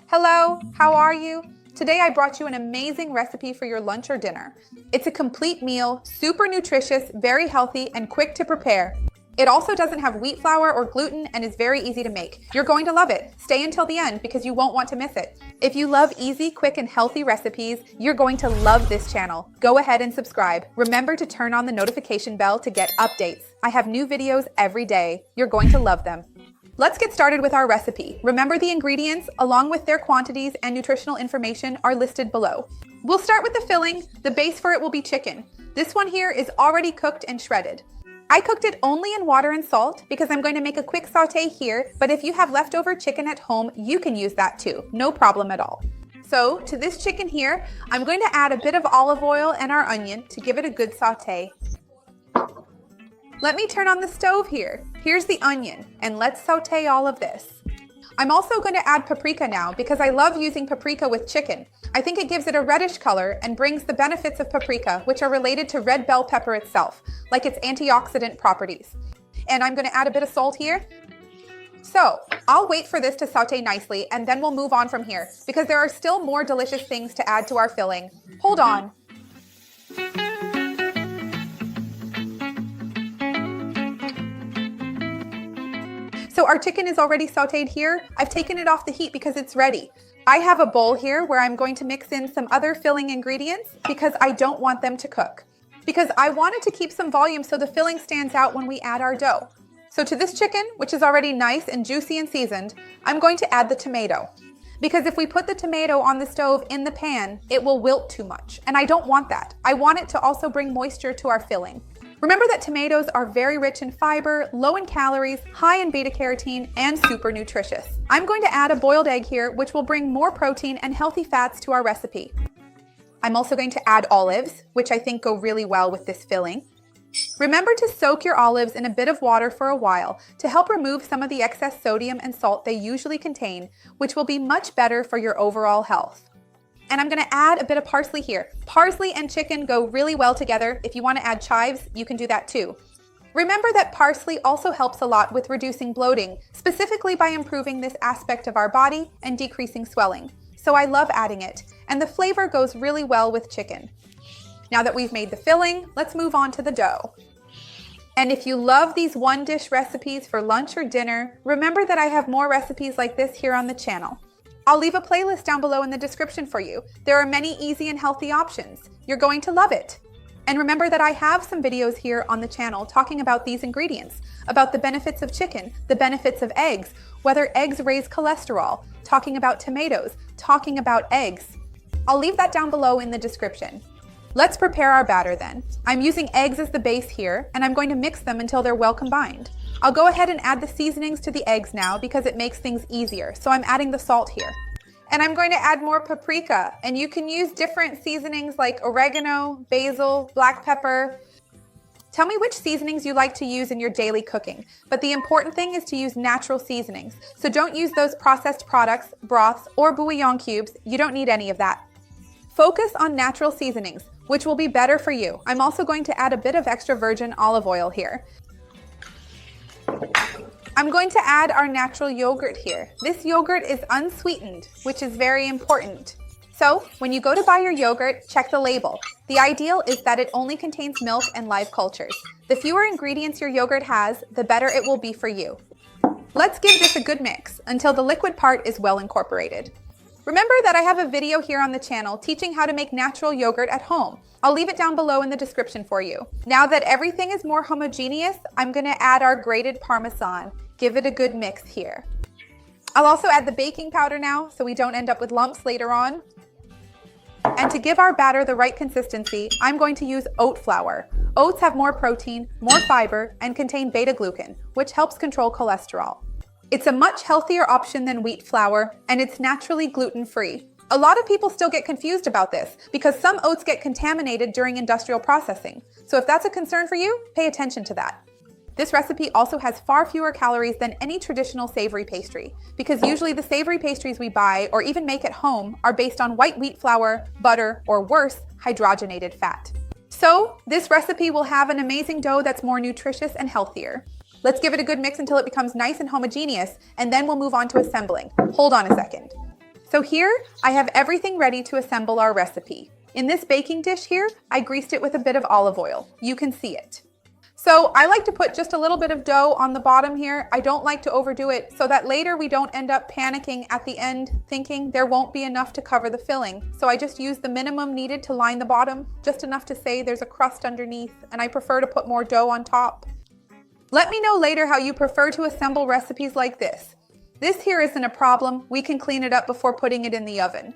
Hello, how are you? Today I brought you an amazing recipe for your lunch or dinner. It's a complete meal, super nutritious, very healthy, and quick to prepare. It also doesn't have wheat flour or gluten and is very easy to make. You're going to love it. Stay until the end because you won't want to miss it. If you love easy, quick, and healthy recipes, you're going to love this channel. Go ahead and subscribe. Remember to turn on the notification bell to get updates. I have new videos every day. You're going to love them. Let's get started with our recipe. Remember, the ingredients, along with their quantities and nutritional information, are listed below. We'll start with the filling. The base for it will be chicken. This one here is already cooked and shredded. I cooked it only in water and salt because I'm going to make a quick saute here, but if you have leftover chicken at home, you can use that too. No problem at all. So to this chicken here, I'm going to add a bit of olive oil and our onion to give it a good saute. Let me turn on the stove here. Here's the onion, and let's saute all of this. I'm also going to add paprika now because I love using paprika with chicken. I think it gives it a reddish color and brings the benefits of paprika, which are related to red bell pepper itself, like its antioxidant properties. And I'm going to add a bit of salt here. So I'll wait for this to saute nicely, and then we'll move on from here because there are still more delicious things to add to our filling. Hold on. So our chicken is already sauteed here. I've taken it off the heat because it's ready. I have a bowl here where I'm going to mix in some other filling ingredients because I don't want them to cook. Because I wanted to keep some volume so the filling stands out when we add our dough. So to this chicken, which is already nice and juicy and seasoned, I'm going to add the tomato. Because if we put the tomato on the stove in the pan, it will wilt too much. And I don't want that. I want it to also bring moisture to our filling. Remember that tomatoes are very rich in fiber, low in calories, high in beta-carotene, and super nutritious. I'm going to add a boiled egg here, which will bring more protein and healthy fats to our recipe. I'm also going to add olives, which I think go really well with this filling. Remember to soak your olives in a bit of water for a while to help remove some of the excess sodium and salt they usually contain, which will be much better for your overall health. And I'm going to add a bit of parsley here. Parsley and chicken go really well together. If you want to add chives, you can do that too. Remember that parsley also helps a lot with reducing bloating, specifically by improving this aspect of our body and decreasing swelling. So I love adding it, and the flavor goes really well with chicken. Now that we've made the filling, let's move on to the dough. And if you love these one-dish recipes for lunch or dinner, remember that I have more recipes like this here on the channel. I'll leave a playlist down below in the description for you. There are many easy and healthy options. You're going to love it. And remember that I have some videos here on the channel talking about these ingredients, about the benefits of chicken, the benefits of eggs, whether eggs raise cholesterol, talking about tomatoes, talking about eggs. I'll leave that down below in the description. Let's prepare our batter then. I'm using eggs as the base here, and I'm going to mix them until they're well combined. I'll go ahead and add the seasonings to the eggs now because it makes things easier. So I'm adding the salt here. And I'm going to add more paprika, and you can use different seasonings like oregano, basil, black pepper. Tell me which seasonings you like to use in your daily cooking, but the important thing is to use natural seasonings. So don't use those processed products, broths, or bouillon cubes. You don't need any of that. Focus on natural seasonings, which will be better for you. I'm also going to add a bit of extra virgin olive oil here. I'm going to add our natural yogurt here. This yogurt is unsweetened, which is very important. So when you go to buy your yogurt, check the label. The ideal is that it only contains milk and live cultures. The fewer ingredients your yogurt has, the better it will be for you. Let's give this a good mix until the liquid part is well incorporated. Remember that I have a video here on the channel teaching how to make natural yogurt at home. I'll leave it down below in the description for you. Now that everything is more homogeneous, I'm going to add our grated Parmesan. Give it a good mix here. I'll also add the baking powder now so we don't end up with lumps later on. And to give our batter the right consistency, I'm going to use oat flour. Oats have more protein, more fiber, and contain beta-glucan, which helps control cholesterol. It's a much healthier option than wheat flour, and it's naturally gluten-free. A lot of people still get confused about this because some oats get contaminated during industrial processing. So if that's a concern for you, pay attention to that. This recipe also has far fewer calories than any traditional savory pastry because usually the savory pastries we buy or even make at home are based on white wheat flour, butter, or worse, hydrogenated fat. So this recipe will have an amazing dough that's more nutritious and healthier. Let's give it a good mix until it becomes nice and homogeneous, and then we'll move on to assembling. Hold on a second. So here, I have everything ready to assemble our recipe. In this baking dish here, I greased it with a bit of olive oil. You can see it. So I like to put just a little bit of dough on the bottom here. I don't like to overdo it so that later we don't end up panicking at the end thinking there won't be enough to cover the filling. So I just use the minimum needed to line the bottom, just enough to say there's a crust underneath, and I prefer to put more dough on top. Let me know later how you prefer to assemble recipes like this. This here isn't a problem. We can clean it up before putting it in the oven.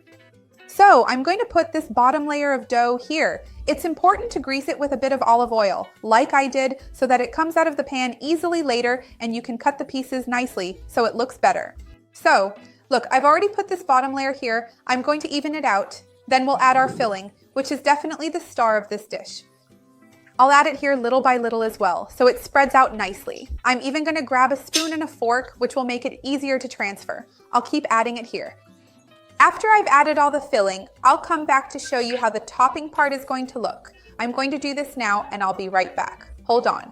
So I'm going to put this bottom layer of dough here. It's important to grease it with a bit of olive oil, like I did, so that it comes out of the pan easily later and you can cut the pieces nicely so it looks better. So, look, I've already put this bottom layer here. I'm going to even it out. Then we'll add our filling, which is definitely the star of this dish. I'll add it here little by little as well, so it spreads out nicely. I'm even going to grab a spoon and a fork, which will make it easier to transfer. I'll keep adding it here. After I've added all the filling, I'll come back to show you how the topping part is going to look. I'm going to do this now and I'll be right back. Hold on.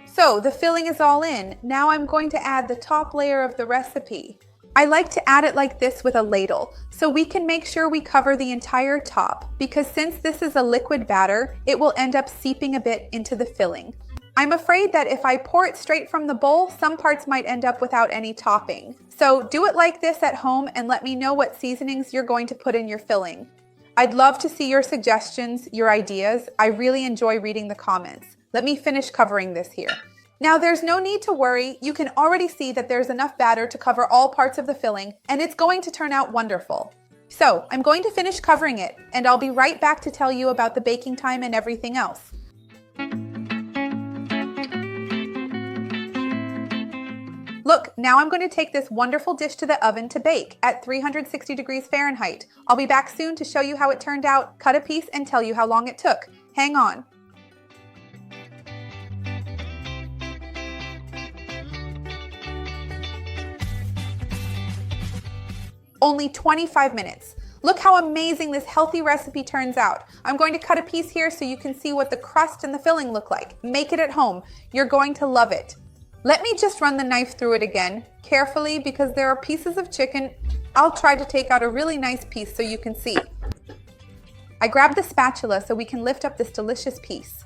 So the filling is all in. Now I'm going to add the top layer of the recipe. I like to add it like this with a ladle, so we can make sure we cover the entire top, because since this is a liquid batter, it will end up seeping a bit into the filling. I'm afraid that if I pour it straight from the bowl, some parts might end up without any topping. So do it like this at home and let me know what seasonings you're going to put in your filling. I'd love to see your suggestions, your ideas. I really enjoy reading the comments. Let me finish covering this here. Now there's no need to worry. You can already see that there's enough batter to cover all parts of the filling, and it's going to turn out wonderful. So I'm going to finish covering it, and I'll be right back to tell you about the baking time and everything else. Look, now I'm going to take this wonderful dish to the oven to bake at 360 degrees Fahrenheit. I'll be back soon to show you how it turned out, cut a piece, and tell you how long it took. Hang on. Only 25 minutes. Look how amazing this healthy recipe turns out. I'm going to cut a piece here so you can see what the crust and the filling look like. Make it at home. You're going to love it. Let me just run the knife through it again, carefully, because there are pieces of chicken. I'll try to take out a really nice piece so you can see. I grabbed the spatula so we can lift up this delicious piece.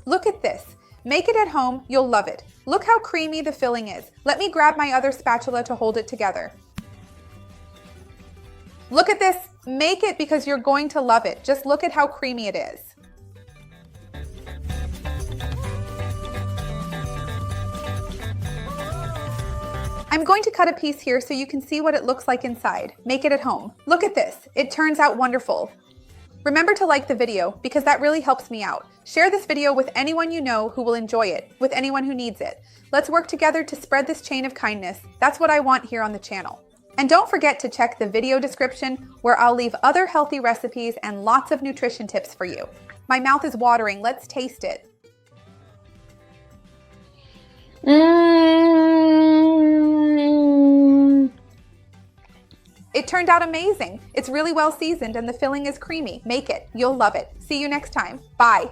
Look at this. Make it at home, you'll love it. Look how creamy the filling is. Let me grab my other spatula to hold it together. Look at this. Make it because you're going to love it. Just look at how creamy it is. I'm going to cut a piece here so you can see what it looks like inside. Make it at home. Look at this. It turns out wonderful. Remember to like the video because that really helps me out. Share this video with anyone you know who will enjoy it, with anyone who needs it. Let's work together to spread this chain of kindness. That's what I want here on the channel. And don't forget to check the video description where I'll leave other healthy recipes and lots of nutrition tips for you. My mouth is watering. Let's taste it. It turned out amazing. It's really well seasoned and the filling is creamy. Make it. You'll love it. See you next time. Bye.